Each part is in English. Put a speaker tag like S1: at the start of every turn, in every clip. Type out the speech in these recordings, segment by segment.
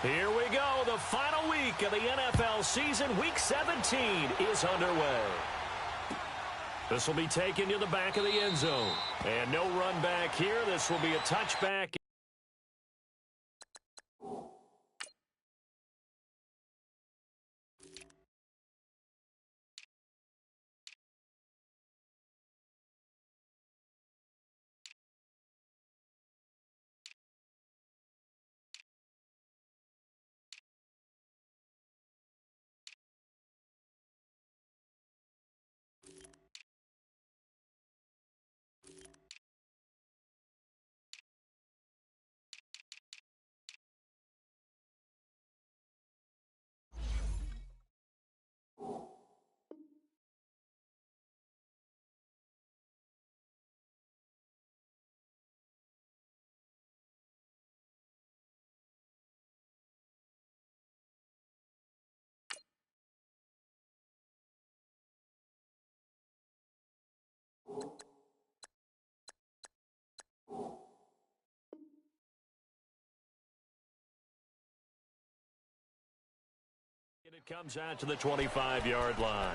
S1: Here we go. The final week of the NFL season. Week 17 is underway. This will be taken to the back of the end zone. And no run back here. This will be a touchback. It comes out to the 25-yard line.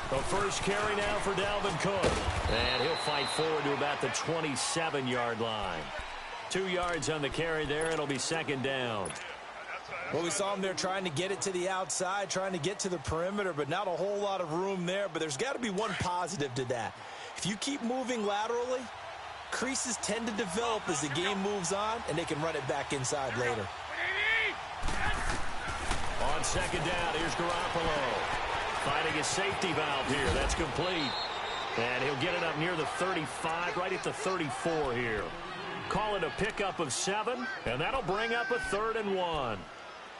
S1: The first carry now for Dalvin Cook. And he'll fight forward to about the 27-yard line. 2 yards on the carry there. It'll be second down.
S2: Well, we saw him there trying to get it to the outside, trying to get to the perimeter, but not a whole lot of room there. But there's got to be one positive to that. If you keep moving laterally, creases tend to develop as the game moves on, and they can run it back inside later.
S1: On second down, here's Garoppolo. Finding his safety valve here. That's complete. And he'll get it up near the 35, right at the 34 here. Call it a pickup of 7, and that'll bring up a 3rd and 1.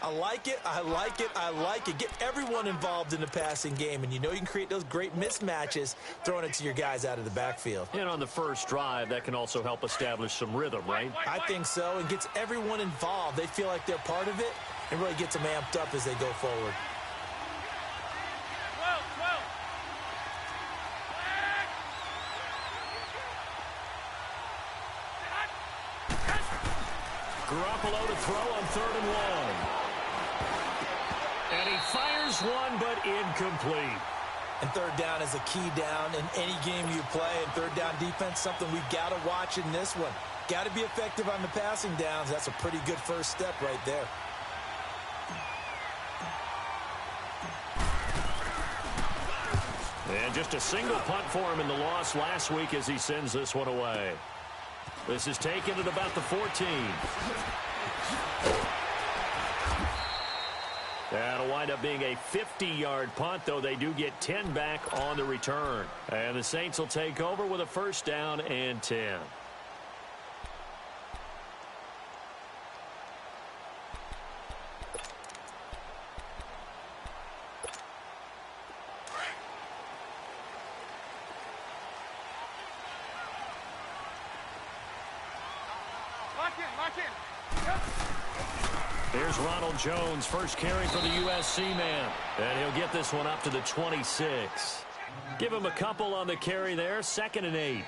S2: I like it, I like it, I like it. Get everyone involved in the passing game, and you know you can create those great mismatches throwing it to your guys out of the backfield.
S1: And on the first drive, that can also help establish some rhythm, right?
S2: I think so, and gets everyone involved. They feel like they're part of it, and really gets them amped up as they go forward.
S1: Garoppolo to throw on 3rd and 1. And he fires one, but incomplete.
S2: And 3rd down is a key down in any game you play. And 3rd down defense, something we've got to watch in this one. Got to be effective on the passing downs. That's a pretty good first step right there.
S1: And just a single punt for him in the loss last week as he sends this one away. This is taken at about the 14. That'll wind up being a 50-yard punt, though they do get 10 back on the return. And the Saints will take over with a 1st down and 10. Here's Ronald Jones, first carry for the USC man. And he'll get this one up to the 26. Give him a couple on the carry there, 2nd and 8.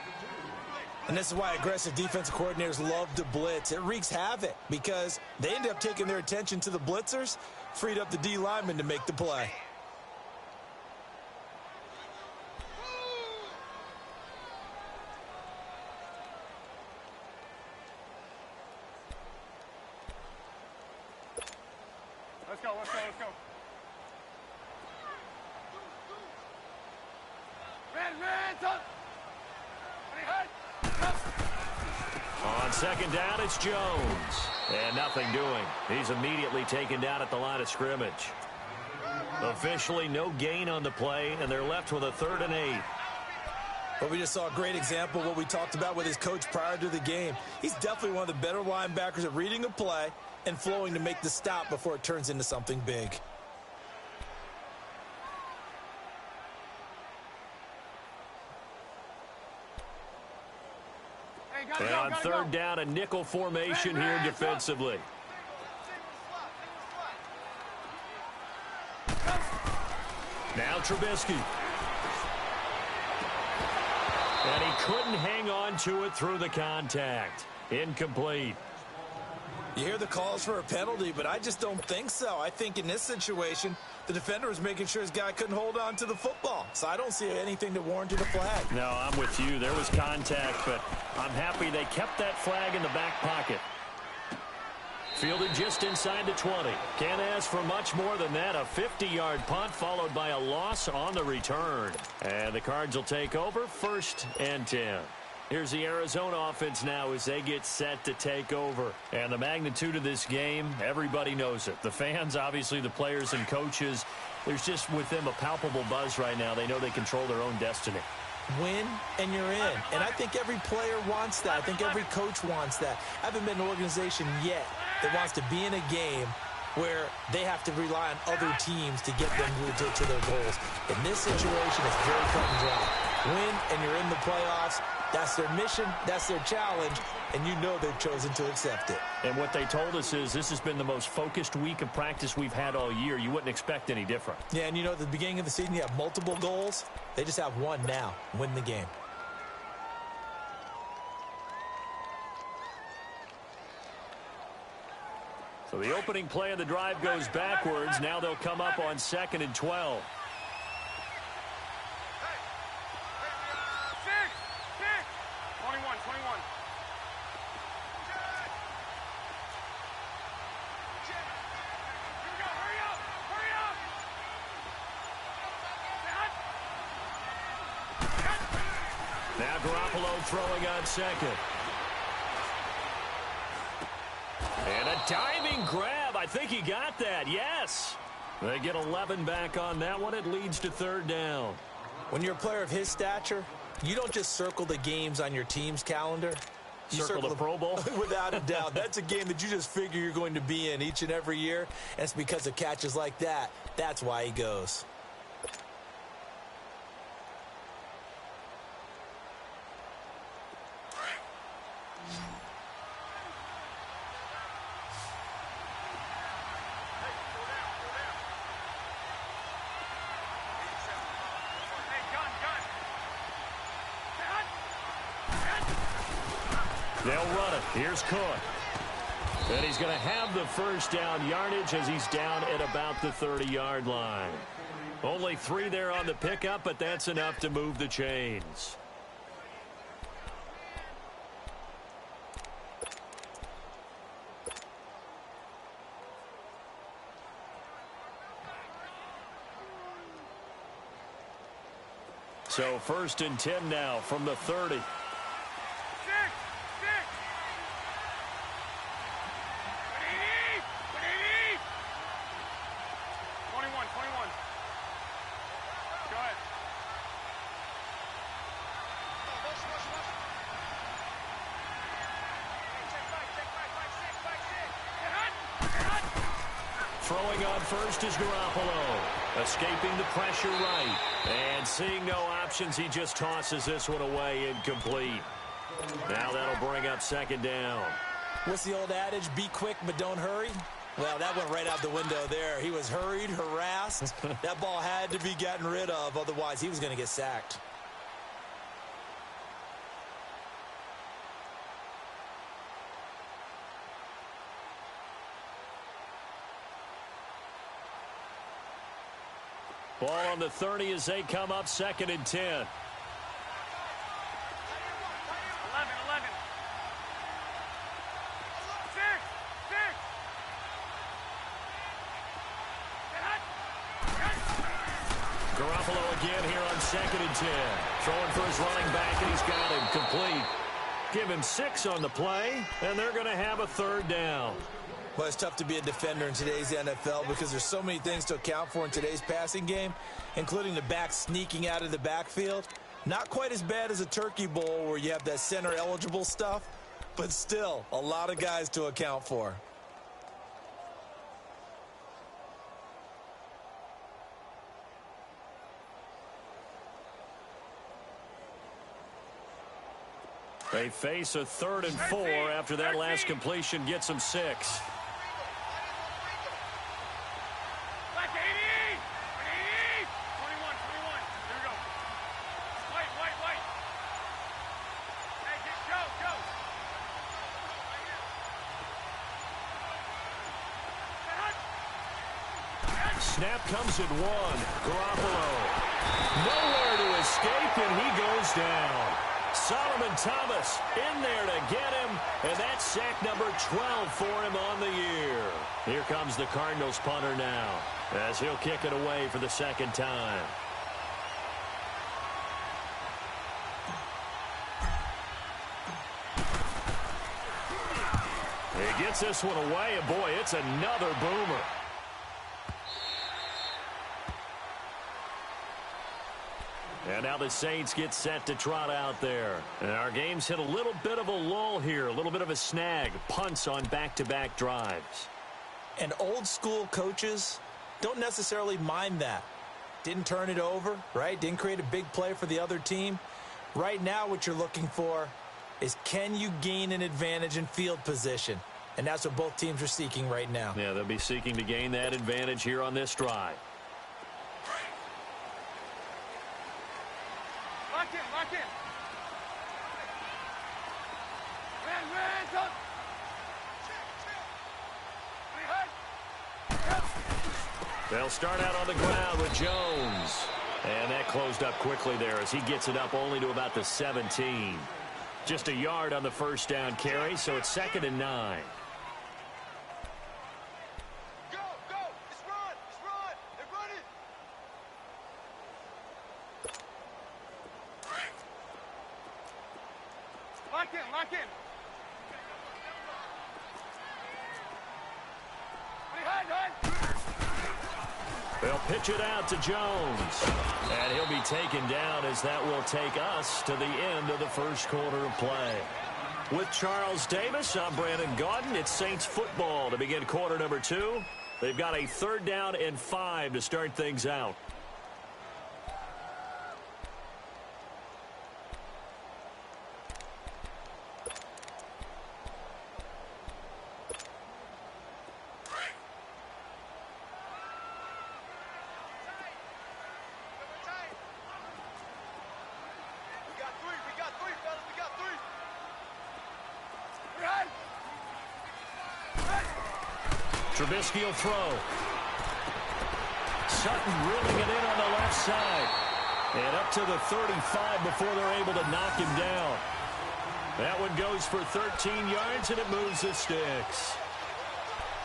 S2: And this is why aggressive defensive coordinators love to blitz. It wreaks havoc because they end up taking their attention to the blitzers, freed up the D lineman to make the play.
S3: Let's go, let's go, let's go.
S1: On second down, it's Jones. And nothing doing. He's immediately taken down at the line of scrimmage. Officially no gain on the play, and they're left with a 3rd and 8.
S2: Well, we just saw a great example of what we talked about with his coach prior to the game. He's definitely one of the better linebackers at reading a play and flowing to make the stop before it turns into something big.
S1: And on third down, a nickel formation here defensively. Now Trubisky. And he couldn't hang on to it through the contact. Incomplete.
S2: You hear the calls for a penalty, but I just don't think so. I think in this situation, the defender was making sure his guy couldn't hold on to the football. So I don't see anything that warranted a flag.
S1: No, I'm with you. There was contact, but I'm happy they kept that flag in the back pocket. Fielded just inside the 20. Can't ask for much more than that. A 50-yard punt followed by a loss on the return. And the Cards will take over 1st and 10. Here's the Arizona offense now as they get set to take over. And the magnitude of this game, everybody knows it. The fans, obviously the players and coaches, there's just with them a palpable buzz right now. They know they control their own destiny.
S2: Win and you're in. And I think every player wants that. I think every coach wants that. I haven't been an organization yet that wants to be in a game where they have to rely on other teams to get them to their goals. In this situation, it's very cut and dry. Win and you're in the playoffs. That's their mission. That's their challenge. And you know they've chosen to accept it.
S1: And what they told us is this has been the most focused week of practice we've had all year. You wouldn't expect any different.
S2: Yeah, and you know at the beginning of the season you have multiple goals. They just have one now. Win the game.
S1: So the opening play of the drive goes backwards. Now they'll come up on 2nd and 12. Now Garoppolo throwing on 2nd. And a diving grab. I think he got that. Yes. They get 11 back on that one. It leads to 3rd down.
S2: When you're a player of his stature, you don't just circle the games on your team's calendar. You
S1: circle the Pro Bowl?
S2: Without a doubt. That's a game that you just figure you're going to be in each and every year. And it's because of catches like that. That's why he goes.
S1: They'll run it. Here's Cook. And he's going to have the 1st down yardage as he's down at about the 30-yard line. Only 3 there on the pickup, but that's enough to move the chains. So 1st and 10 now from the 30. Throwing on 1st is Garoppolo. Escaping the pressure right. And seeing no options, he just tosses this one away incomplete. Now that'll bring up 2nd down.
S2: What's the old adage? Be quick, but don't hurry. Well, that went right out the window there. He was hurried, harassed. That ball had to be gotten rid of. Otherwise, he was going to get sacked.
S1: Ball on the 30 as they come up 2nd and 10.
S3: 11.
S1: Garoppolo again here on 2nd and 10. Throwing for his running back, and he's got him complete. Give him 6 on the play, and they're going to have a 3rd down.
S2: Well, it's tough to be a defender in today's NFL because there's so many things to account for in today's passing game, including the back sneaking out of the backfield. Not quite as bad as a turkey bowl where you have that center eligible stuff, but still a lot of guys to account for.
S1: They face a 3rd and 4 after that last completion gets them 6.
S3: Black 80! 80! 21. Here we go. White. Hey, go.
S1: Snap comes at 1. Garoppolo. Nowhere to escape, and he goes down. Solomon Thomas in there to get him, and that's sack number 12 for him on the year. Here comes the Cardinals punter now, as he'll kick it away for the 2nd time. He gets this one away, and boy, it's another boomer. And now the Saints get set to trot out there. And our game's hit a little bit of a lull here, a little bit of a snag. Punts on back-to-back drives.
S2: And old school coaches don't necessarily mind that. Didn't turn it over, right? Didn't create a big play for the other team. Right now what you're looking for is, can you gain an advantage in field position? And that's what both teams are seeking right now.
S1: Yeah, they'll be seeking to gain that advantage here on this drive.
S3: Lock in. Hands up.
S1: They'll start out on the ground with Jones. And that closed up quickly there as he gets it up only to about the 17. Just a yard on the first down carry, so it's 2nd and 9.
S3: Go. Let's run. They're running. Lock in.
S1: They'll pitch it out to Jones. And he'll be taken down as that will take us to the end of the first quarter of play. With Charles Davis, I'm Brandon Gaudin. It's Saints football to begin quarter number 2. They've got a 3rd down and 5 to start things out. Trubisky will throw. Sutton reeling it in on the left side. And up to the 35 before they're able to knock him down. That one goes for 13 yards, and it moves the sticks.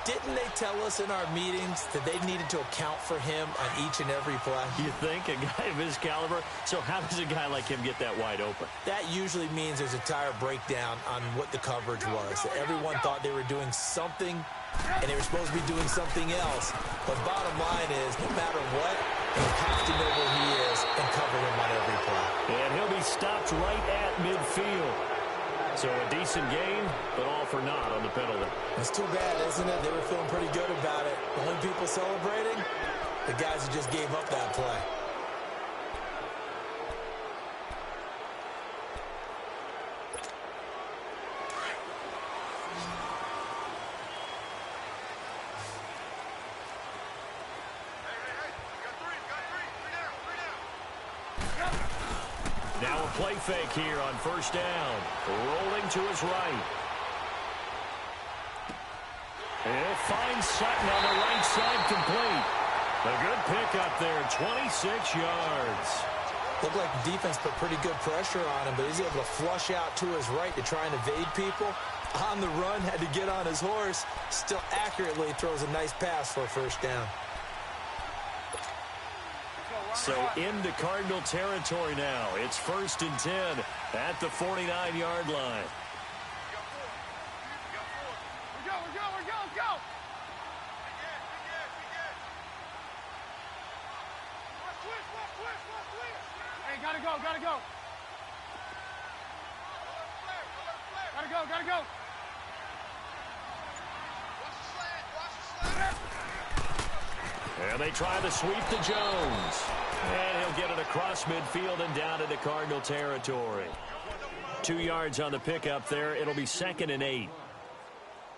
S2: Didn't they tell us in our meetings that they needed to account for him on each and every play?
S1: You think? A guy of his caliber? So how does a guy like him get that wide open?
S2: That usually means there's a tire breakdown on what the coverage was. Everyone thought they were doing something, and they were supposed to be doing something else. But bottom line is, no matter what, you have to know where he is and cover him on every play.
S1: And he'll be stopped right at midfield. So a decent game, but all for naught on the penalty.
S2: It's too bad, isn't it? They were feeling pretty good about it. The only people celebrating, the guys who just gave up that play.
S1: Now a play fake here on first down. Rolling to his right. He'll find Sutton on the right side complete. A good pickup there, 26 yards.
S2: Looked like the defense put pretty good pressure on him, but he's able to flush out to his right to try and evade people. On the run, had to get on his horse. Still accurately throws a nice pass for a first down.
S1: So into Cardinal territory now. It's 1st and 10 at the 49-yard line.
S3: Let's go. Hey, gotta go, gotta go. Gotta go, gotta go.
S1: And they try the sweep to Jones. And he'll get it across midfield and down into Cardinal territory. 2 yards on the pickup there. It'll be 2nd and 8.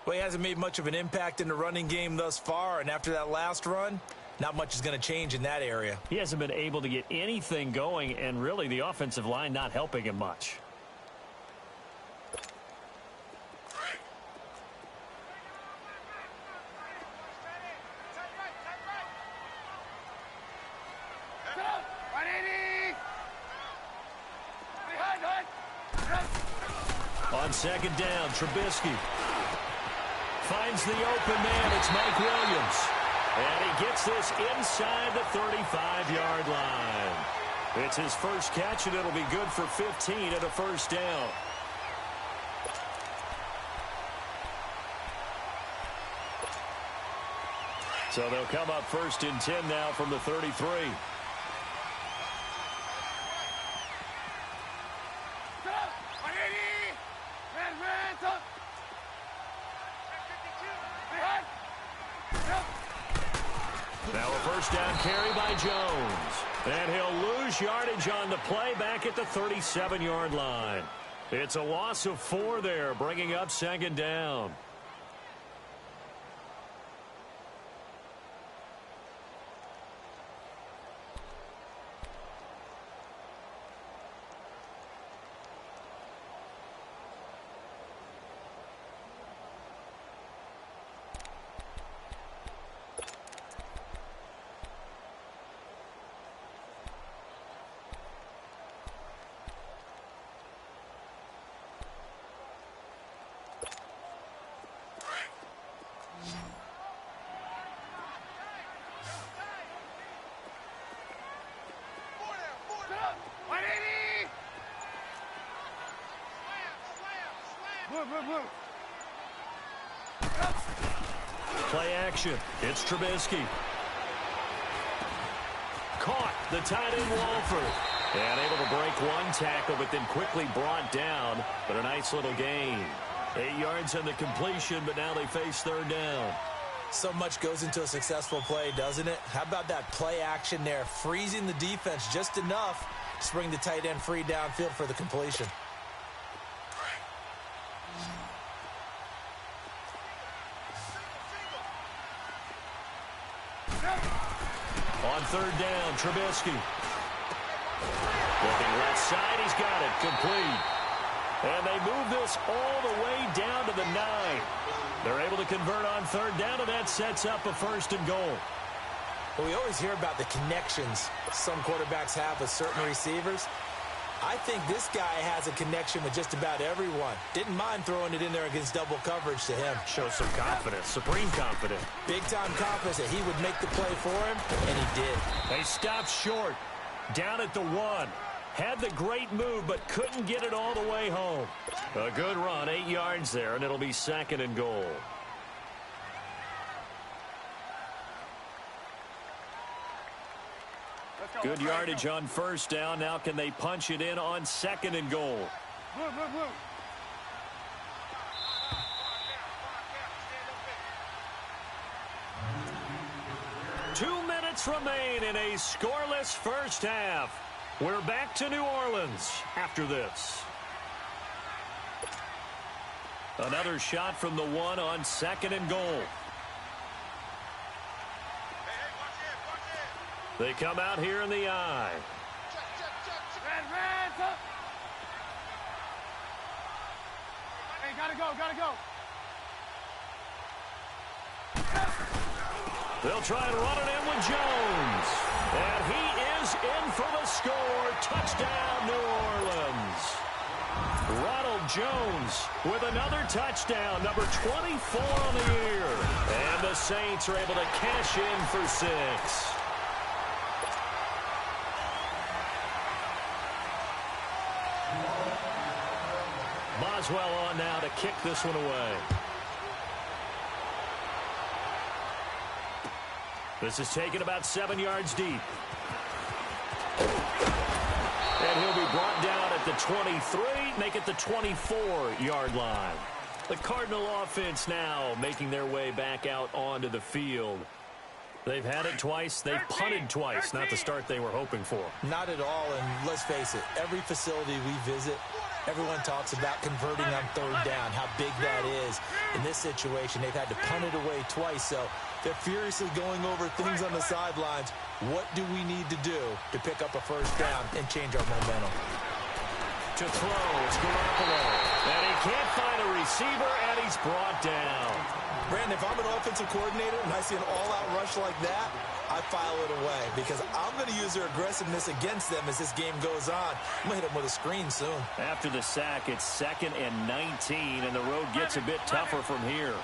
S2: Well, he hasn't made much of an impact in the running game thus far, and after that last run, not much is going to change in that area.
S1: He hasn't been able to get anything going, and really the offensive line not helping him much. On 2nd down, Trubisky finds the open man. It's Mike Williams. And he gets this inside the 35-yard line. It's his first catch, and it'll be good for 15 and a first down. So they'll come up 1st and 10 now from the 33. Now a first down carry by Jones. And he'll lose yardage on the play back at the 37-yard line. It's a loss of 4 there, bringing up 2nd down. Play action. It's Trubisky. Caught the tight end Walford. And able to break 1 tackle, but then quickly brought down. But a nice little gain. 8 yards on the completion, but now they face 3rd down.
S2: So much goes into a successful play, doesn't it? How about that play action there? Freezing the defense just enough to bring the tight end free downfield for the completion.
S1: On 3rd down, Trubisky. Looking left side, he's got it. Complete. And they move this all the way down to the 9. They're able to convert on 3rd down, and that sets up a 1st and goal.
S2: Well, we always hear about the connections some quarterbacks have with certain receivers. I think this guy has a connection with just about everyone. Didn't mind throwing it in there against double coverage to him.
S1: Shows some confidence, supreme confidence.
S2: Big-time confidence that he would make the play for him, and he did.
S1: They stopped short, down at the 1. Had the great move, but couldn't get it all the way home. A good run, 8 yards there, and it'll be 2nd and goal. Good yardage on 1st down. Now can they punch it in on 2nd and goal?
S3: Move.
S1: 2 minutes remain in a scoreless first half. We're back to New Orleans after this. Another shot from the 1 on 2nd and goal. They come out here in the eye.
S3: Red, up. Hey, gotta go.
S1: They'll try and run it in with Jones. And he is in for the score. Touchdown, New Orleans. Ronald Jones with another touchdown, number 24 on the year. And the Saints are able to cash in for 6. Boswell on now to kick this one away. This is taken about 7 yards deep. brought down at the 23, make it the 24-yard line. The Cardinal offense now making their way back out onto the field. They've had it twice. They've punted twice. Not the start they were hoping for.
S2: Not at all, and let's face it, every facility we visit, everyone talks about converting on third down, how big that is. In this situation, they've had to punt it away twice, so they're furiously going over things on the sidelines. What do we need to do to pick up a first down and change our momentum?
S1: To throw, it's Garoppolo. And he can't find a receiver, and he's brought down.
S2: Brandon, if I'm an offensive coordinator and I see an all-out rush like that, I file it away because I'm going to use their aggressiveness against them as this game goes on. I'm going to hit them with a screen soon.
S1: After the sack, it's 2nd and 19, and the road gets a bit tougher from here.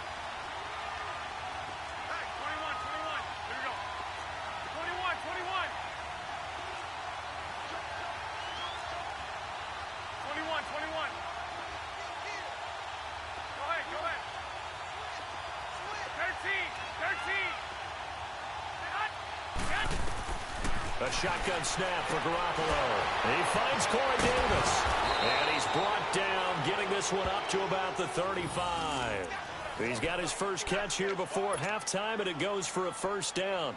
S1: A shotgun snap for Garoppolo. He finds Corey Davis. And he's brought down, getting this one up to about the 35. He's got his first catch here before halftime, and it goes for a first down.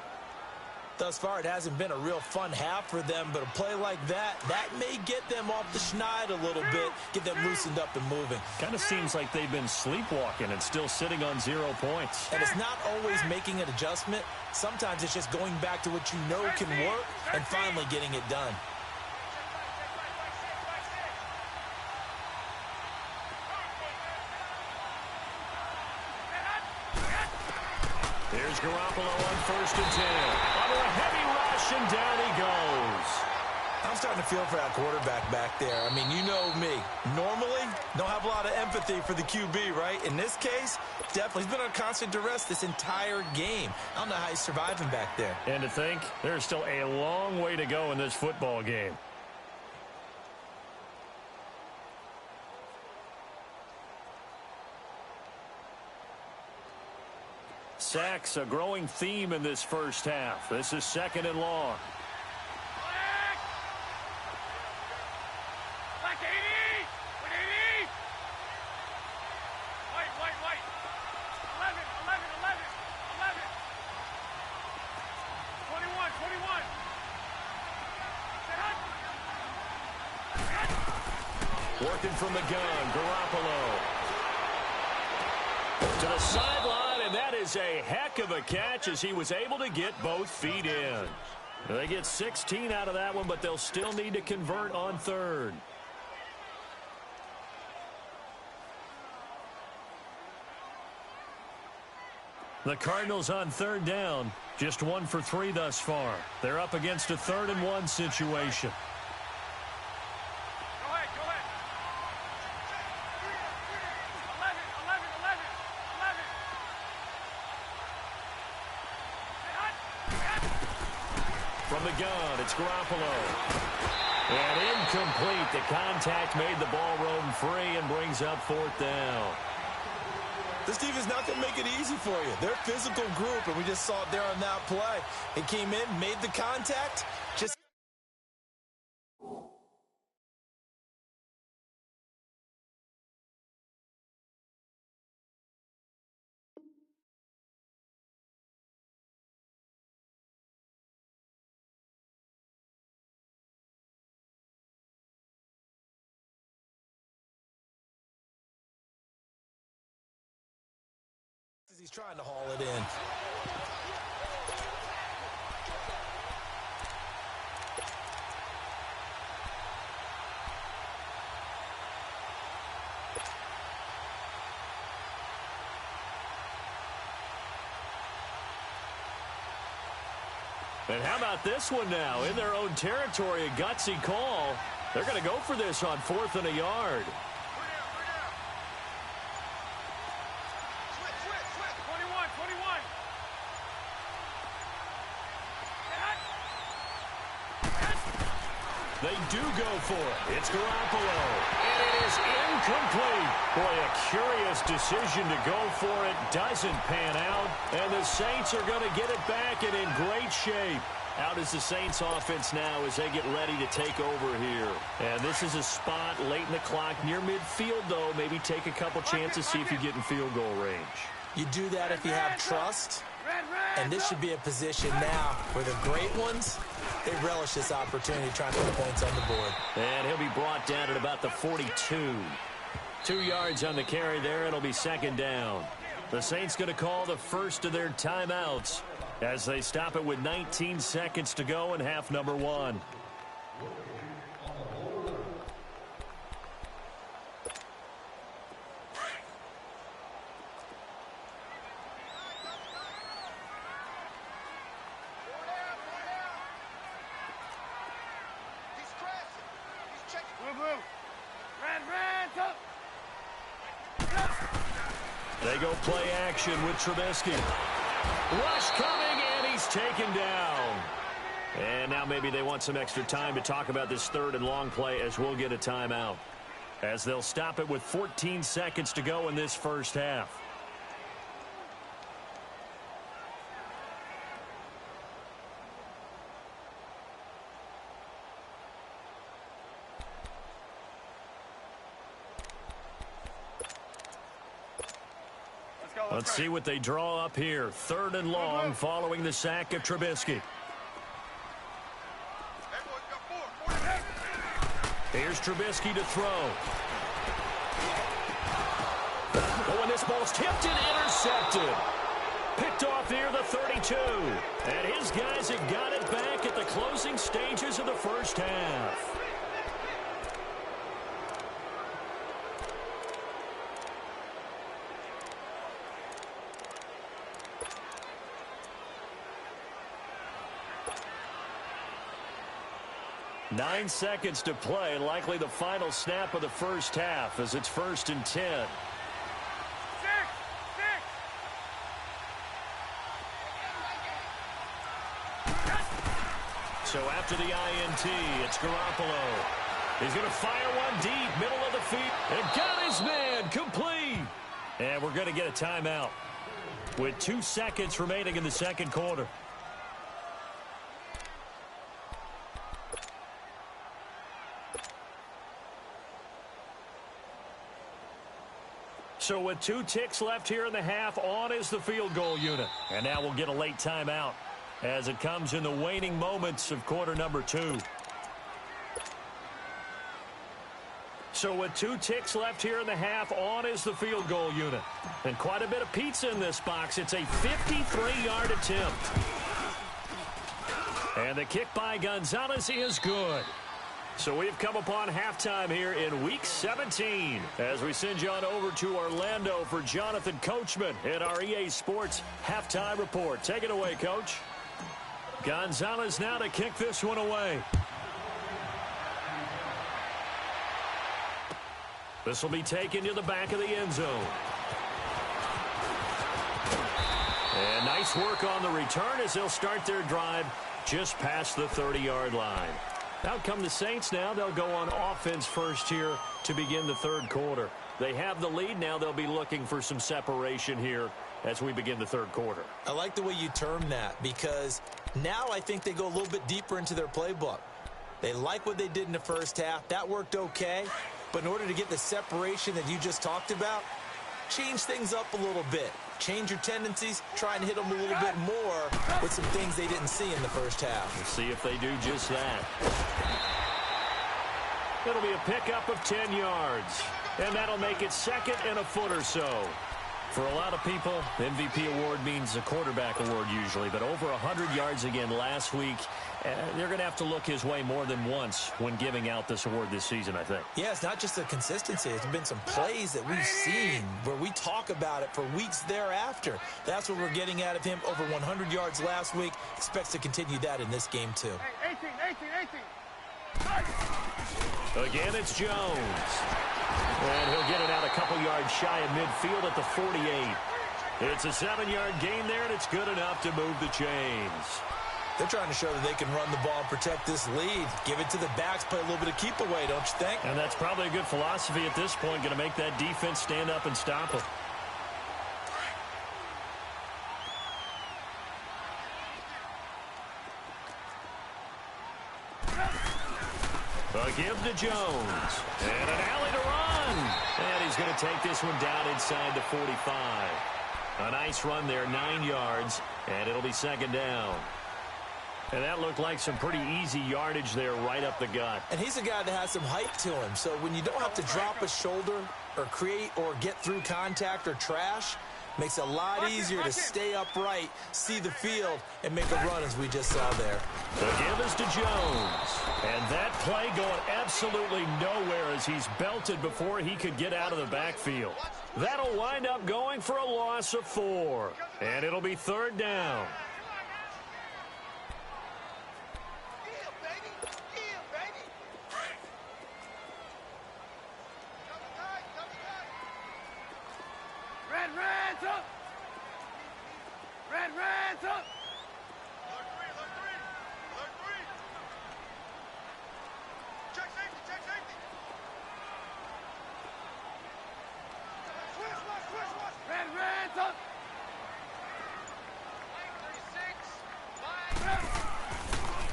S2: Thus far, it hasn't been a real fun half for them, but a play like that may get them off the schneid a little bit, get them loosened up and moving.
S1: Kind of seems like they've been sleepwalking and still sitting on 0 points.
S2: And it's not always making an adjustment. Sometimes it's just going back to what you know can work and finally getting it done.
S1: Here's Garoppolo on 1st and 10. Under a heavy rush, and down he goes.
S2: I'm starting to feel for that quarterback back there. I mean, you know me. Normally, don't have a lot of empathy for the QB, right? In this case, definitely. He's been on constant duress this entire game. I don't know how he's surviving back there.
S1: And to think, there's still a long way to go in this football game. Sacks, a growing theme in this first half. This is 2nd and long. Working from the gun, Garoppolo. To the sideline, and that is a heck of a catch as he was able to get both feet in. They get 16 out of that one, but they'll still need to convert on 3rd. The Cardinals on 3rd down, just 1 for 3 thus far. They're up against a 3rd and 1 situation. From the gun, it's Garoppolo. And incomplete. The contact made the ball roam free and brings up 4th down.
S2: This team is not going to make it easy for you. They're a physical group, and we just saw it there on that play. It came in, made the contact, just... He's trying to haul it in.
S1: And how about this one now? In their own territory, a gutsy call. They're going to go for this on 4th and a yard. They do go for it. It's Garoppolo. And it is incomplete. Boy, a curious decision to go for it. Doesn't pan out. And the Saints are going to get it back and in great shape. Out is the Saints offense now as they get ready to take over here. And this is a spot late in the clock near midfield, though. Maybe take a couple chances, see if you get in field goal range.
S2: You do that if you have trust. And this should be a position now where the great ones, they relish this opportunity to try and put points on the board.
S1: And he'll be brought down at about the 42. 2 yards on the carry there. It'll be second down. The Saints going to call the first of their timeouts as they stop it with 19 seconds to go in half number 1. They go play action with Trubisky. Rush coming, and he's taken down. And now maybe they want some extra time to talk about this third and long play as we'll get a timeout. As they'll stop it with 14 seconds to go in this first half. Let's see what they draw up here. Third and long following the sack of Trubisky. Here's Trubisky to throw. Oh, and this ball's tipped and intercepted. Picked off near the 32. And his guys have got it back at the closing stages of the first half. Nine seconds to play, likely the final snap of the first half as it's 1st and 10. So after the INT, it's Garoppolo. He's going to fire one deep, middle of the field, and got his man complete. And we're going to get a timeout with 2 seconds remaining in the second quarter. So with 2 ticks left here in the half, on is the field goal unit. And now we'll get a late timeout as it comes in the waning moments of quarter number 2. So with 2 ticks left here in the half, on is the field goal unit. And quite a bit of pizza in this box. It's a 53-yard attempt. And the kick by Gonzalez is good. So we've come upon halftime here in Week 17 as we send you on over to Orlando for Jonathan Coachman in our EA Sports Halftime Report. Take it away, Coach. Gonzalez now to kick this one away. This will be taken to the back of the end zone. And nice work on the return as they'll start their drive just past the 30-yard line. Out come the Saints now. They'll go on offense first here to begin the third quarter. They have the lead. Now they'll be looking for some separation here as we begin the third quarter.
S2: I like the way you term that because now I think they go a little bit deeper into their playbook. They like what they did in the first half. That worked okay. But in order to get the separation that you just talked about, change things up a little bit. Change your tendencies, try and hit them a little bit more with some things they didn't see in the first half.
S1: We'll see if they do just that. It'll be a pickup of 10 yards. And that'll make it second and a foot or so. For a lot of people, the MVP award means a quarterback award usually. But over 100 yards again last week, they're going to have to look his way more than once when giving out this award this season, I think.
S2: Yeah, it's not just the consistency. There's been some plays that we've seen where we talk about it for weeks thereafter. That's what we're getting out of him. Over 100 yards last week. Expects to continue that in this game, too.
S3: 18.
S1: Again, it's Jones. And he'll get it out a couple yards shy of midfield at the 48. It's a 7-yard gain there, and it's good enough to move the chains.
S2: They're trying to show that they can run the ball and protect this lead. Give it to the backs, play a little bit of keep away, don't you think?
S1: And that's probably a good philosophy at this point, going to make that defense stand up and stop them. A give to Jones. And an alley to run. And he's going to take this one down inside the 45. A nice run there, 9 yards, and it'll be second down. And that looked like some pretty easy yardage there right up the gut.
S2: And he's a guy that has some height to him, so when you don't have to drop a shoulder or create or get through contact or trash, makes it a lot easier to stay upright, see the field, and make a run as we just saw there.
S1: The give is to Jones. And that play going absolutely nowhere as he's belted before he could get out of the backfield. That'll wind up going for a loss of 4. And it'll be third down.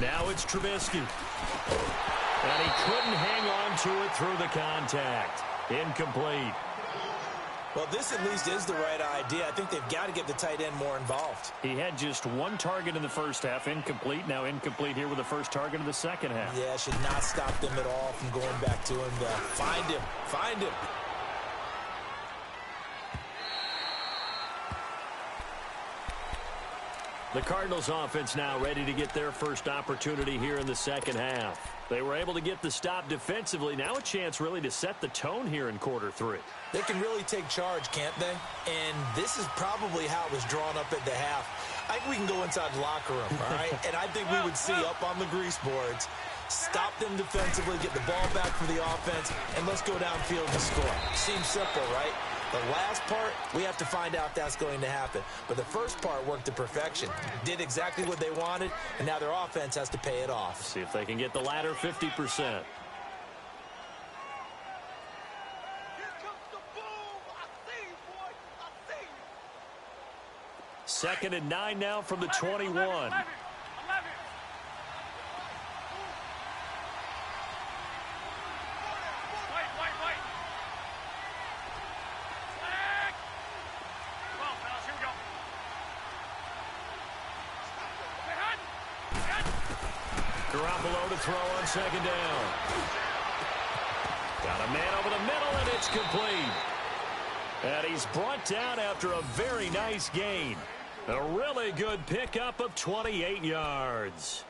S1: Now it's Trubisky. And he couldn't hang on to it through the contact. Incomplete.
S2: Well, this at least is the right idea. I think they've got to get the tight end more involved.
S1: He had just 1 target in the first half, incomplete. Now incomplete here with the first target of the second half.
S2: Yeah, should not stop them at all from going back to him to find him. Find him.
S1: The Cardinals offense now ready to get their first opportunity here in the second half. They were able to get the stop defensively. Now a chance really to set the tone here in quarter 3.
S2: They can really take charge, can't they? And this is probably how it was drawn up at the half. I think we can go inside the locker room, all right? And I think we would see up on the grease boards, stop them defensively, get the ball back for the offense, and let's go downfield to score. Seems simple, right? The last part, we have to find out if that's going to happen. But the first part worked to perfection. Did exactly what they wanted, and now their offense has to pay it off.
S1: See if they can get the latter 50%. Second and 9 now from the 21. Garoppolo to throw on second down. Got a man over the middle, and it's complete. And he's brought down after a very nice gain. A really good pickup of 28 yards.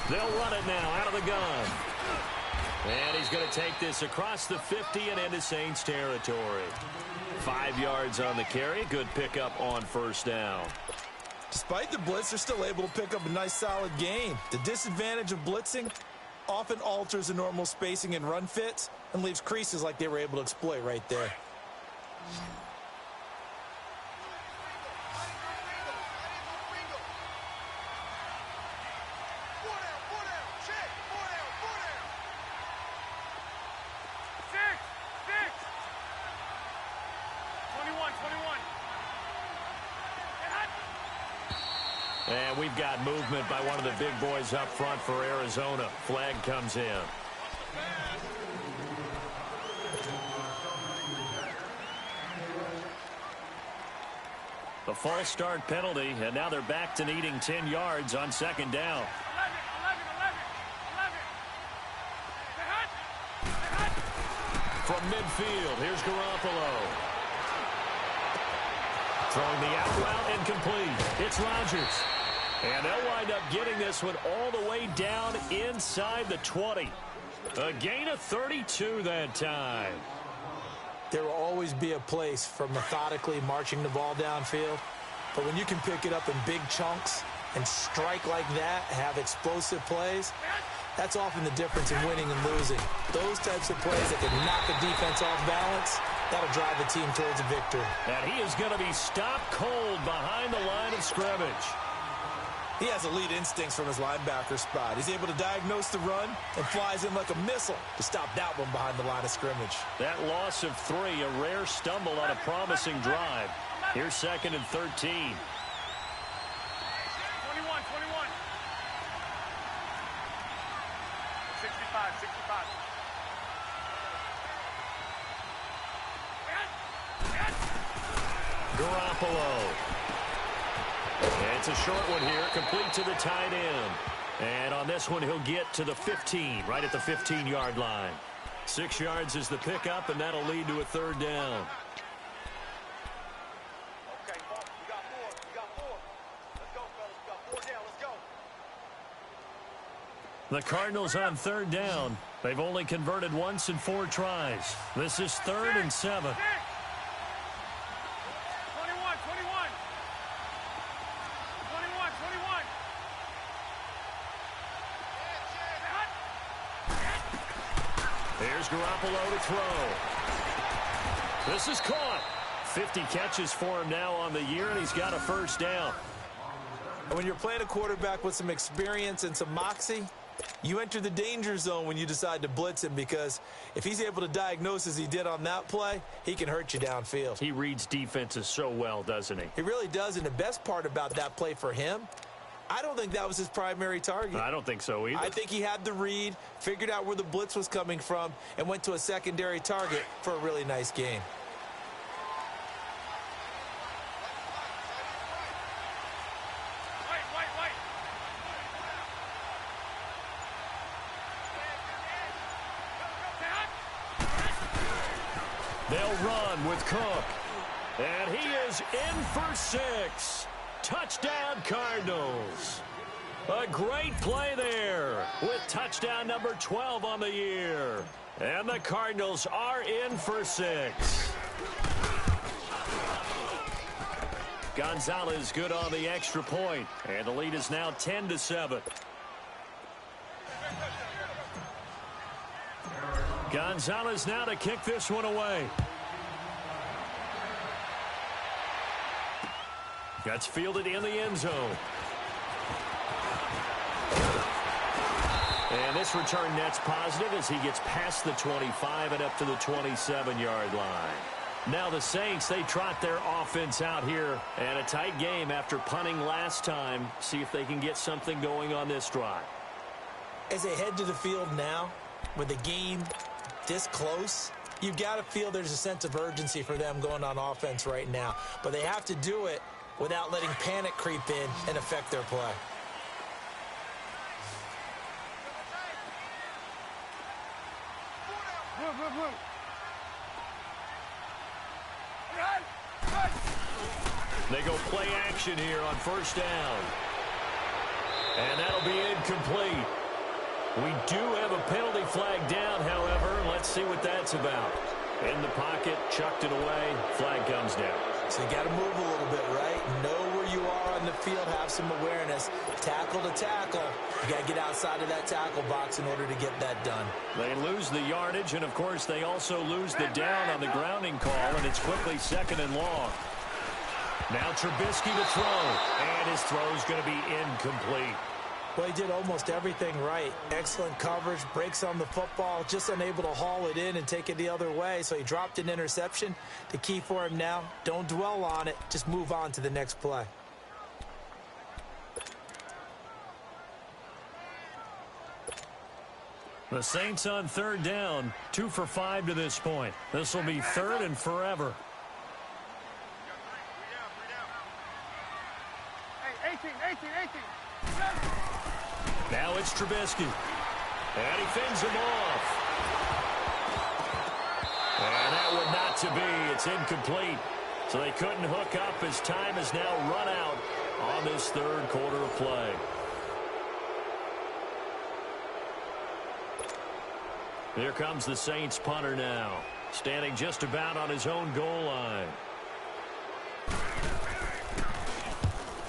S1: They'll run it now out of the gun. And he's going to take this across the 50 and into Saints territory. 5 yards on the carry. Good pickup on first down.
S2: Despite the blitz, they're still able to pick up a nice solid gain. The disadvantage of blitzing often alters the normal spacing and run fits and leaves creases like they were able to exploit right there.
S1: And we've got movement by one of the big boys up front for Arizona. Flag comes in. The false start penalty, and now they're back to needing 10 yards on second down. From midfield, here's Garoppolo. Throwing the out route incomplete. It's Rodgers. And they'll wind up getting this one all the way down inside the 20. A gain of 32 that time.
S2: There will always be a place for methodically marching the ball downfield. But when you can pick it up in big chunks and strike like that, have explosive plays, that's often the difference in winning and losing. Those types of plays that can knock a defense off balance, that'll drive the team towards a victory.
S1: And he is going to be stopped cold behind the line of scrimmage.
S2: He has elite instincts from his linebacker spot. He's able to diagnose the run and flies in like a missile to stop that one behind the line of scrimmage.
S1: That loss of 3, a rare stumble on a promising drive. Here's 2nd and 13.
S3: 21.
S1: Garoppolo. It's a short one here, complete to the tight end. And on this one, he'll get to the 15, right at the 15-yard line. 6 yards is the pickup, and that'll lead to a 3rd down.
S3: Okay, we got 4. We got 4. Let's go, fellas. We got 4 down. Let's go.
S1: The Cardinals on 3rd down. They've only converted once in 4 tries. This is 3rd and 7.
S3: 21.
S1: Here's Garoppolo to throw. This is caught. 50 catches for him now on the year, and he's got a 1st down.
S2: When you're playing a quarterback with some experience and some moxie, you enter the danger zone when you decide to blitz him, because if he's able to diagnose as he did on that play, he can hurt you downfield.
S1: He reads defenses so well, doesn't he?
S2: He really does, and the best part about that play for him, I don't think that was his primary target.
S1: I don't think so either.
S2: I think he had the read, figured out where the blitz was coming from, and went to a secondary target for a really nice gain.
S1: They'll run with Cook. And he is in for 6. Touchdown, Cardinals. A great play there with touchdown number 12 on the year. And the Cardinals are in for 6. Gonzalez good on the extra point. And the lead is now 10-7. Gonzalez now to kick this one away. That's fielded in the end zone. And this return net's positive as he gets past the 25 and up to the 27-yard line. Now the Saints, they trot their offense out here. And a tight game after punting last time. See if they can get something going on this drive.
S2: As they head to the field now, with the game this close, you've got to feel there's a sense of urgency for them going on offense right now. But they have to do it without letting panic creep in and affect their play.
S1: They go play action here on 1st down. And that'll be incomplete. We do have a penalty flag down, however. Let's see what that's about. In the pocket, chucked it away, flag comes down.
S2: So you got to move a little bit, right? Know where you are on the field, have some awareness. Tackle to tackle. You got to get outside of that tackle box in order to get that done.
S1: They lose the yardage, and of course they also lose the down on the grounding call, and it's quickly 2nd and long. Now Trubisky to throw, and his throw's going to be incomplete.
S2: Well, he did almost everything right. Excellent coverage, breaks on the football, just unable to haul it in and take it the other way, so he dropped an interception. The key for him now, don't dwell on it, just move on to the next play.
S1: The Saints on 3rd down, 2 for 5 to this point. This will be 3rd and forever.
S3: Hey, 18.
S1: Now it's Trubisky. And he fends him off. And that one not to be. It's incomplete. So they couldn't hook up as time has now run out on this 3rd quarter of play. Here comes the Saints punter now. Standing just about on his own goal line.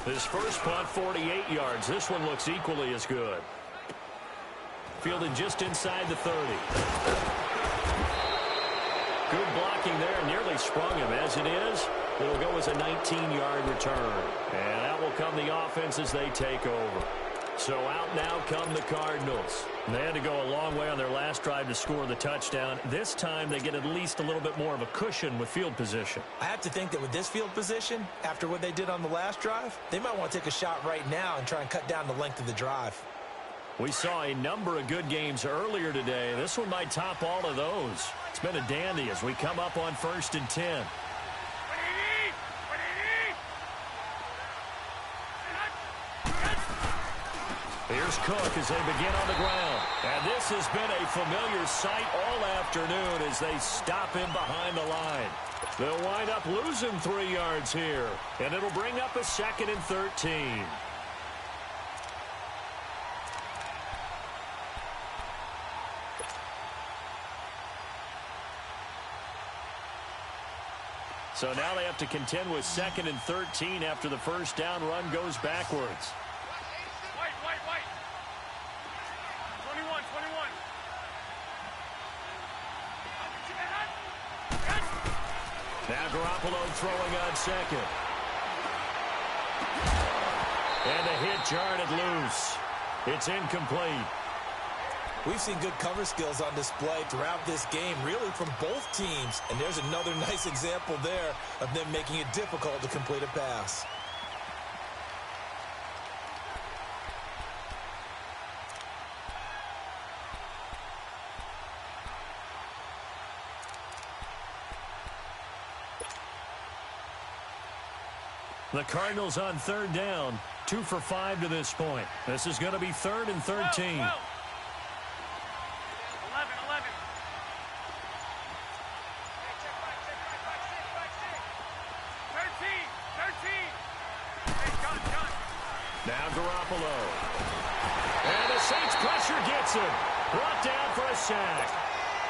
S1: His first punt, 48 yards. This one looks equally as good. Fielded just inside the 30. Good blocking there, nearly sprung him. As it is, it'll go as a 19-yard return. And out will come the offense as they take over. So out now come the Cardinals. They had to go a long way on their last drive to score the touchdown. This time they get at least a little bit more of a cushion with field position.
S2: I have to think that with this field position, after what they did on the last drive, they might want to take a shot right now and try and cut down the length of the drive.
S1: We saw a number of good games earlier today. This one might top all of those. It's been a dandy as we come up on 1st and 10. Here's Cook as they begin on the ground. And this has been a familiar sight all afternoon as they stop him behind the line. They'll wind up losing 3 yards here. And it'll bring up a 2nd and 13. So now they have to contend with 2nd and 13 after the first down run goes backwards.
S3: White. 21.
S1: Now Garoppolo throwing on 2nd. And the hit jarred it loose. It's incomplete.
S2: We've seen good cover skills on display throughout this game, really from both teams. And there's another nice example there of them making it difficult to complete a pass.
S1: The Cardinals on 3rd down, 2 for 5 to this point. This is going to be 3rd and 13.
S3: 11. 13. Hey, John.
S1: Now Garoppolo. And the Saints pressure gets him. Brought down for a sack.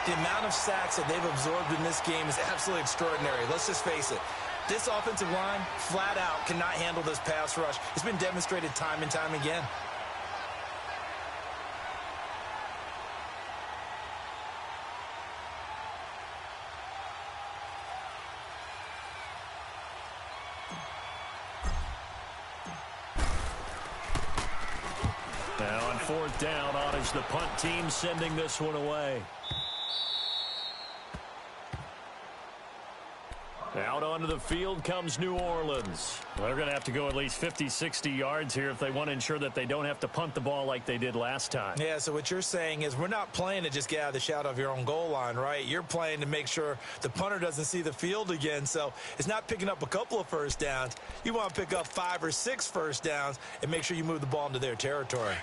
S2: The amount of sacks that they've absorbed in this game is absolutely extraordinary. Let's just face it. This offensive line, flat out, cannot handle this pass rush. It's been demonstrated time and time again.
S1: Now on 4th down, on is the punt team sending this one away. Out onto the field comes New Orleans. They're going to have to go at least 50, 60 yards here if they want to ensure that they don't have to punt the ball like they did last time.
S2: Yeah, so what you're saying is we're not playing to just get out of the shadow of your own goal line, right? You're playing to make sure the punter doesn't see the field again. So it's not picking up a couple of first downs. You want to pick up 5 or 6 first downs and make sure you move the ball into their territory.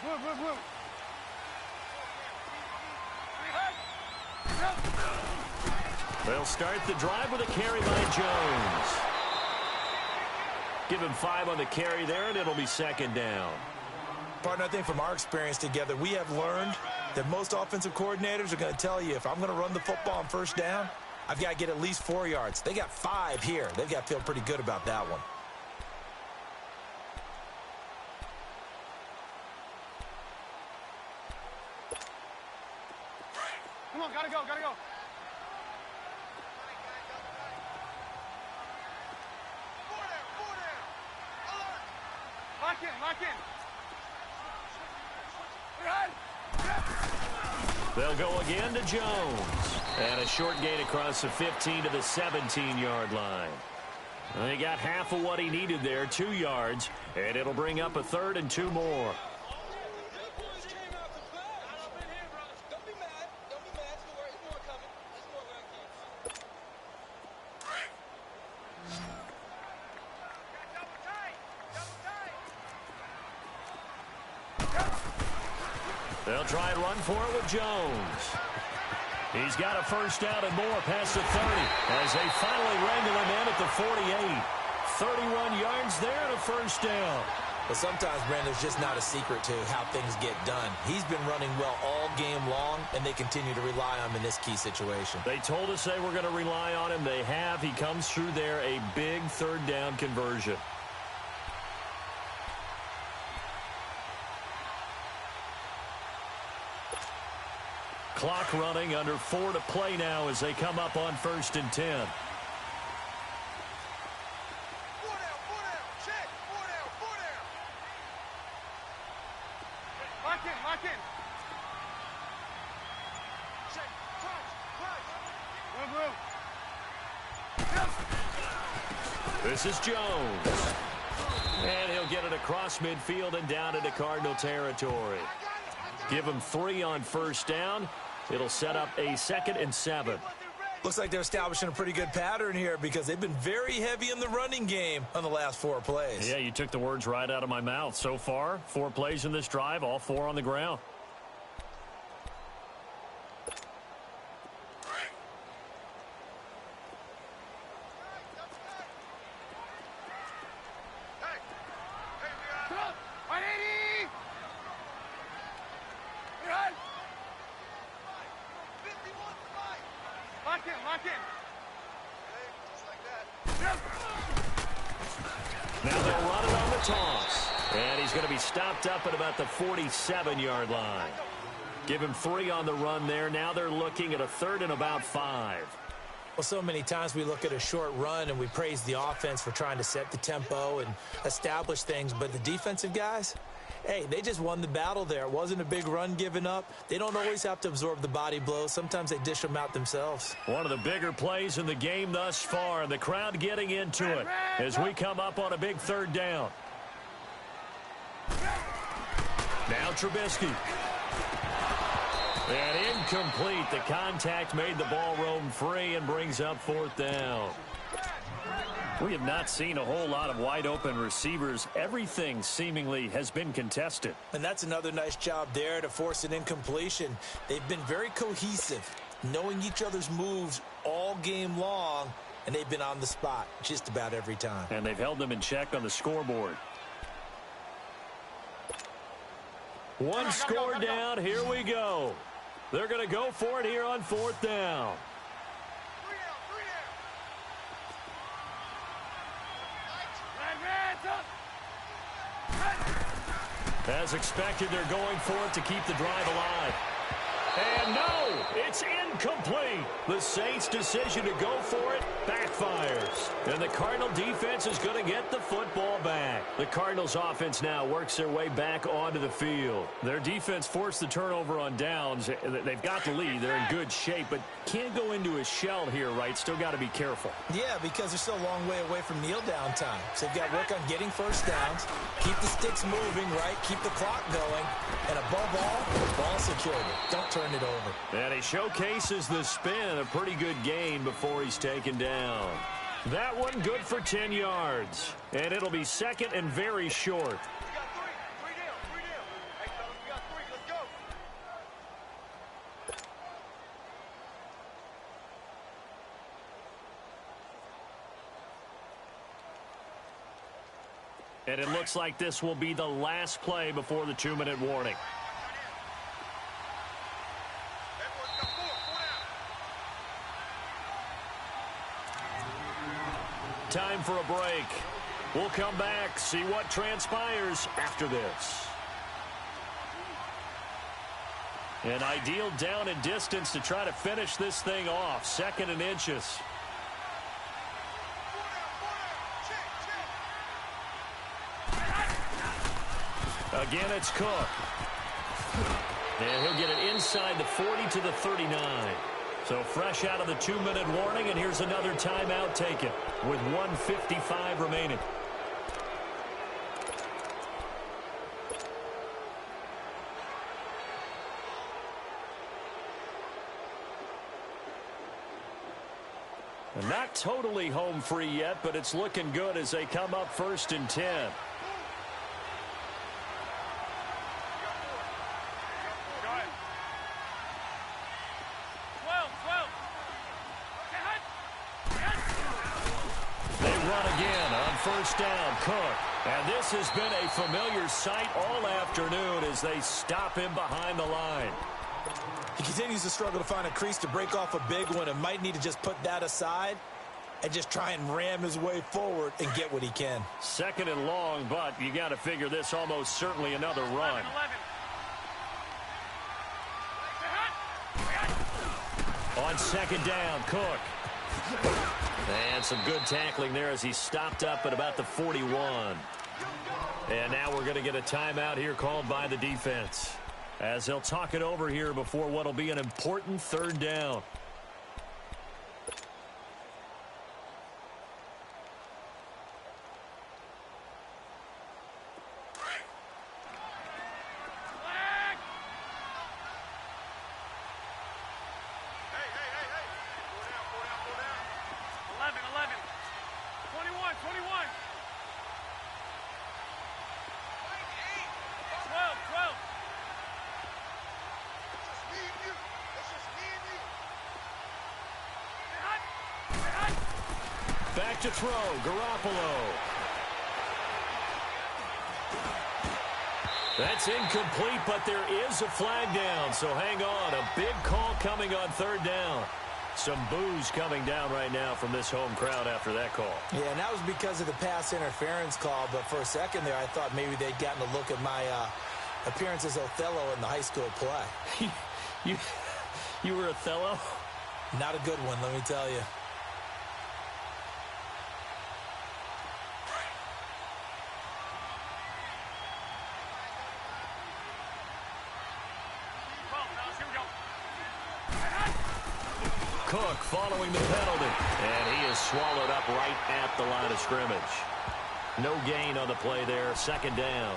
S3: Move.
S1: They'll start the drive with a carry by Jones. Give him 5 on the carry there, and it'll be 2nd down.
S2: Partner, I think from our experience together, we have learned that most offensive coordinators are going to tell you, if I'm going to run the football on first down, I've got to get at least 4 yards. They got 5 here. They've got to feel pretty good about that one.
S3: Come on, gotta go. Lock in.
S1: They'll go again to Jones. And a short gain across the 15 to the 17-yard line. He got half of what he needed there, 2 yards, and it'll bring up a 3rd and 2 more. They'll try and run for it with Jones. He's got a first down and more past the 30 as they finally wrangle him in at the 48. 31 yards there and a first down.
S2: But sometimes, Brandon, there's just not a secret to how things get done. He's been running well all game long, and they continue to rely on him in this key situation.
S1: They told us they were going to rely on him. They have. He comes through there, a big 3rd down conversion. Clock running, under 4 to play now as they come up on 1st and 10.
S3: 4 down, 4 down. Check. 4 down, 4 down. Lock in. Check. Clutch.
S1: This is Jones. And he'll get it across midfield and down into Cardinal territory. Give him 3 on 1st down. It'll set up a 2nd and 7.
S2: Looks like they're establishing a pretty good pattern here because they've been very heavy in the running game on the last 4 plays.
S1: Yeah, you took the words right out of my mouth. So far, 4 plays in this drive, all 4 on the ground.
S3: Lock in. Just like that.
S1: Now they'll run it on the toss. And he's going to be stopped up at about the 47-yard line. Give him 3 on the run there. Now they're looking at a 3rd and about 5.
S2: Well, so many times we look at a short run and we praise the offense for trying to set the tempo and establish things. But the defensive guys, hey, they just won the battle there. It wasn't a big run given up. They don't always have to absorb the body blows. Sometimes they dish them out themselves.
S1: One of the bigger plays in the game thus far. The crowd getting into it as we come up on a big 3rd down. Now Trubisky. And incomplete. The contact made the ball roam free and brings up 4th down. We have not seen a whole lot of wide-open receivers. Everything seemingly has been contested.
S2: And that's another nice job there to force an incompletion. They've been very cohesive, knowing each other's moves all game long, and they've been on the spot just about every time.
S1: And they've held them in check on the scoreboard. One score down. Here we go. They're going to go for it here on 4th down.
S3: 3 down.
S1: As expected, they're going for it to keep the drive alive. And no, it's incomplete. The Saints' decision to go for it backfires. And the Cardinal defense is going to get the football back. The Cardinals' offense now works their way back onto the field. Their defense forced the turnover on downs. They've got the lead. They're in good shape, but can't go into a shell here, right? Still got to be careful.
S2: Yeah, because they're still a long way away from kneel down time. So they've got to work on getting 1st downs, keep the sticks moving, right? Keep the clock going, and above all, ball security. Don't turn it over.
S1: And he showcases the spin, a pretty good gain before he's taken down. That one good for 10 yards. And it'll be 2nd and very short.
S3: We got 3. 3 down. 3 down. Hey, fellas, we got 3. Let's go.
S1: And it looks like this will be the last play before the 2-minute warning.
S3: Everyone's got 4. 4 down.
S1: Time for a break. We'll come back, see what transpires after this. An ideal down and distance to try to finish this thing off. 2nd and inches.
S3: 4 down. Check.
S1: Again, it's Cook. And he'll get it inside the 40 to the 39. So fresh out of the 2-minute warning, and here's another timeout taken with 1:55 remaining. And not totally home free yet, but it's looking good as they come up 1st and 10. First down, Cook. And this has been a familiar sight all afternoon as they stop him behind the line.
S2: He continues to struggle to find a crease to break off a big one and might need to just put that aside and just try and ram his way forward and get what he can.
S1: 2nd and long, but you got to figure this almost certainly another run.
S3: 11.
S1: On second down, Cook. And some good tackling there as he stopped up at about the 41. And now we're going to get a timeout here called by the defense, as they'll talk it over here before what will be an important third down. Back to throw, Garoppolo. That's incomplete, but there is a flag down, so hang on. A big call coming on third down. Some boos coming down right now from this home crowd after that call.
S2: Yeah, and that was because of the pass interference call, but for a second there I thought maybe they'd gotten a look at my appearance as Othello in the high school play.
S1: You were Othello?
S2: Not a good one, let me tell you.
S1: Cook following the penalty, and he is swallowed up right at the line of scrimmage. No gain on the play there, second down.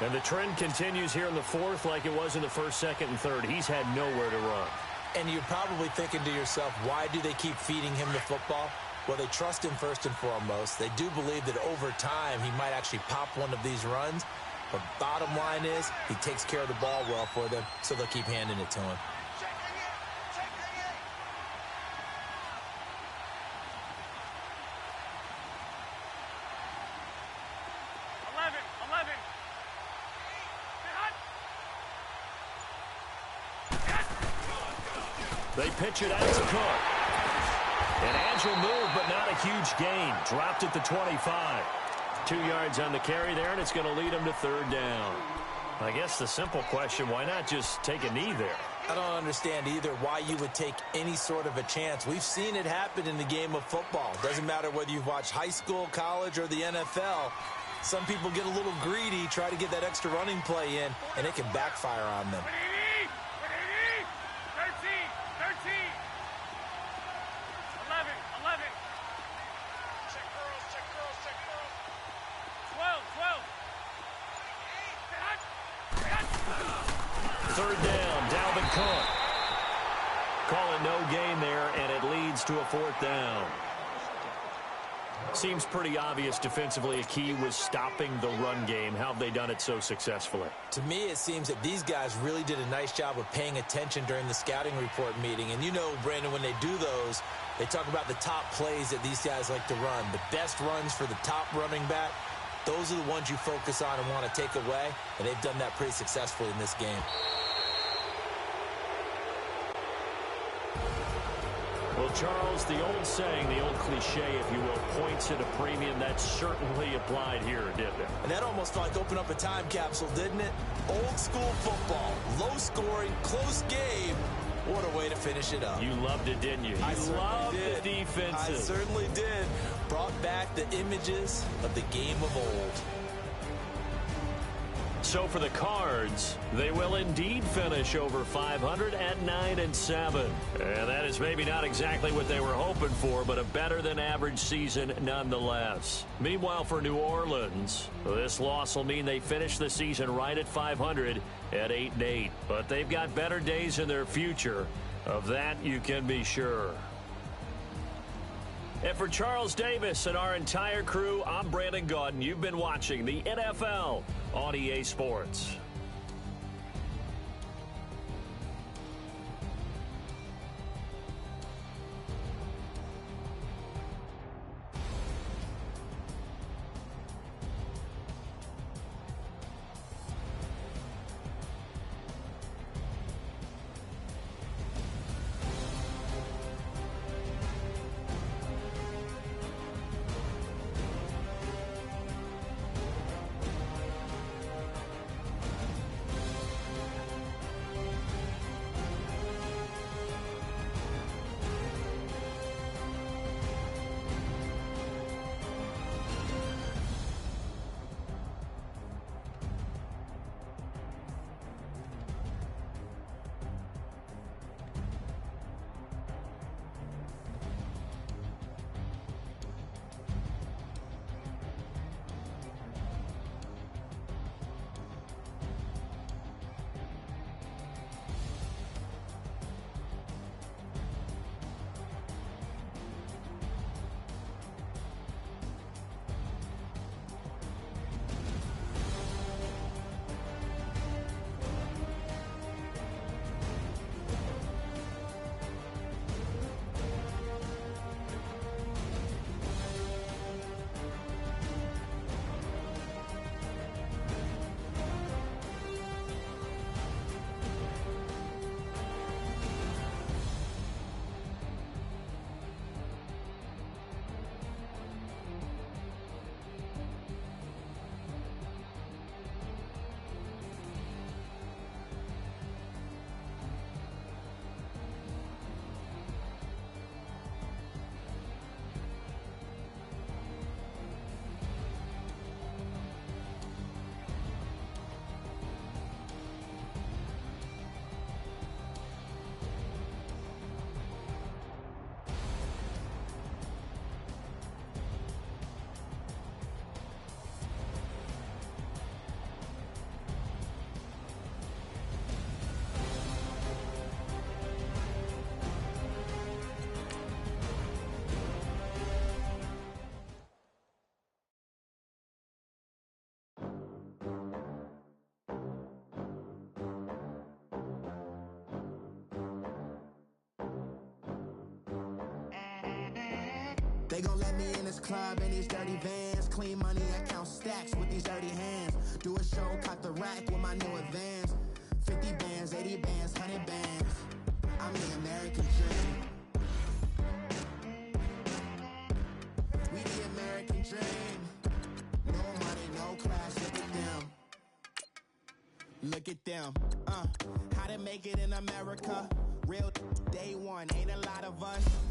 S1: And the trend continues here in the fourth like it was in the first, second, and third. He's had nowhere to run.
S2: And you're probably thinking to yourself, why do they keep feeding him the football? Well, they trust him first and foremost. They do believe that over time he might actually pop one of these runs. But bottom line is, he takes care of the ball well for them, so they'll keep handing it to him.
S1: They pitch it out to Cook. An agile move, but not a huge gain. Dropped at the 25. 2 yards on the carry there, and it's going to lead him to third down. I guess the simple question, why not just take a knee there?
S2: I don't understand either why you would take any sort of a chance. We've seen it happen in the game of football. Doesn't matter whether you've watched high school, college, or the NFL. Some people get a little greedy, try to get that extra running play in, and it can backfire on them.
S1: 3rd down, Dalvin Cook. Calling no gain there, and it leads to a 4th down. Seems pretty obvious defensively a key was stopping the run game. How have they done it so successfully?
S2: To me, it seems that these guys really did a nice job of paying attention during the scouting report meeting. And you know, Brandon, when they do those, they talk about the top plays that these guys like to run. The best runs for the top running back, those are the ones you focus on and want to take away. And they've done that pretty successfully in this game.
S1: Well, Charles, the old saying, the old cliche, if you will, points at a premium. That certainly applied here, didn't it?
S2: And that almost felt like opened up a time capsule, didn't it? Old school football, low scoring, close game. What a way to finish it up.
S1: You loved it, didn't you?
S2: I
S1: loved
S2: did.
S1: the defensive.
S2: I certainly did. Brought back the images of the game of old.
S1: So for the Cards, they will indeed finish over 500 at 9-7. And that is maybe not exactly what they were hoping for, but a better than average season nonetheless. Meanwhile, for New Orleans, this loss will mean they finish the season right at 500 at 8-8. But they've got better days in their future. Of that, you can be sure. And for Charles Davis and our entire crew, I'm Brandon Gaudin. You've been watching the NFL on EA Sports.
S4: They gon' let me in this club in these dirty vans. Clean money, I count stacks with these dirty hands. Do a show, caught the rack with my new advance. 50 bands, 80 bands, 100 bands. I'm the American dream. We the American dream. No money, no class, look at them. Look at them, how to make it in America. Real day one, ain't a lot of us.